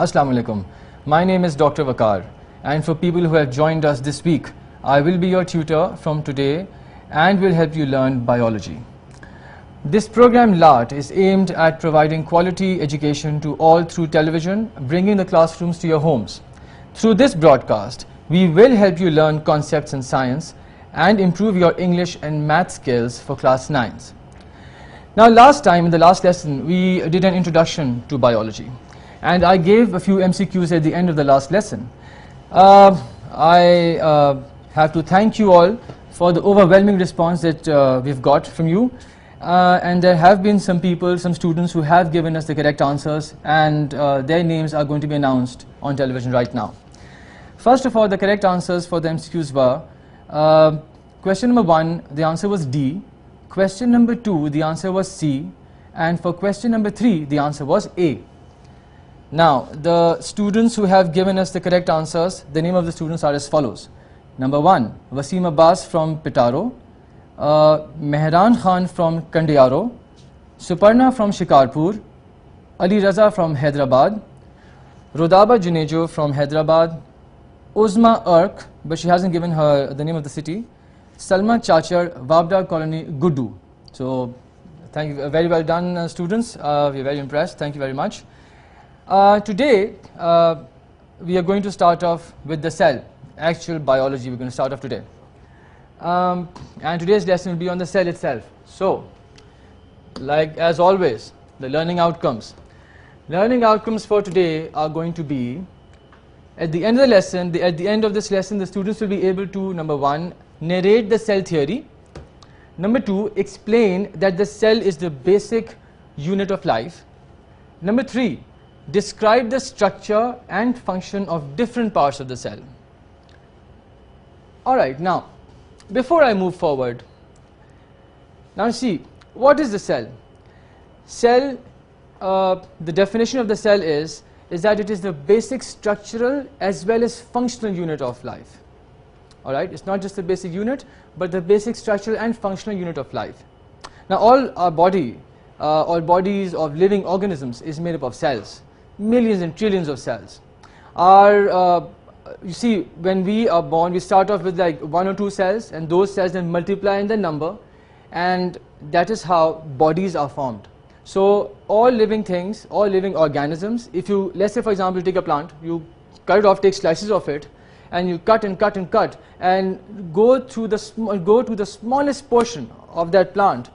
Assalamu alaikum. My name is Dr. Vakar, and for people who have joined us this week, I will be your tutor from today and will help you learn biology. This program LART is aimed at providing quality education to all through television, bringing the classrooms to your homes. Through this broadcast, we will help you learn concepts in science and improve your English and math skills for class 9s. Now, last time in the last lesson, we did an introduction to biology, and I gave a few MCQs at the end of the last lesson. I have to thank you all for the overwhelming response that we've got from you, and there have been some people, some students who have given us the correct answers, and their names are going to be announced on television right now. First of all, the correct answers for the MCQs were question number 1, the answer was D. Question number 2, the answer was C. And for question number 3, the answer was A. Now, the students who have given us the correct answers, the name of the students are as follows. Number 1, Wasim Abbas from Pitaro, Mehran Khan from Kandiaro, Suparna from Shikarpur, Ali Raza from Hyderabad, Rodaba Junejo from Hyderabad, Uzma Urk, but she hasn't given her the name of the city, Salma Chachar, Wabda Colony, Guddu. So, thank you, very well done students, we are very impressed, thank you very much. Today, we are going to start off with the cell, actual biology we're going to start off today. And today's lesson will be on the cell itself. So, like as always, the learning outcomes. Learning outcomes for today are going to be, at the end of the lesson, at the end of this lesson, the students will be able to, number 1, narrate the cell theory. Number 2, explain that the cell is the basic unit of life. Number 3, describe the structure and function of different parts of the cell. Alright, now, before I move forward, now see, what is the cell? Cell, the definition of the cell is that it is the basic structural as well as functional unit of life. Alright, it's not just the basic unit, but the basic structural and functional unit of life. Now, all our body, all bodies of living organisms is made up of cells, millions and trillions of cells. You see, when we are born, we start off with like 1 or 2 cells, and those cells then multiply in the number, and that is how bodies are formed. So, all living things, all living organisms, if you, let's say for example, you take a plant, you cut it off, take slices of it, and you cut and cut and cut, and go to the smallest portion of that plant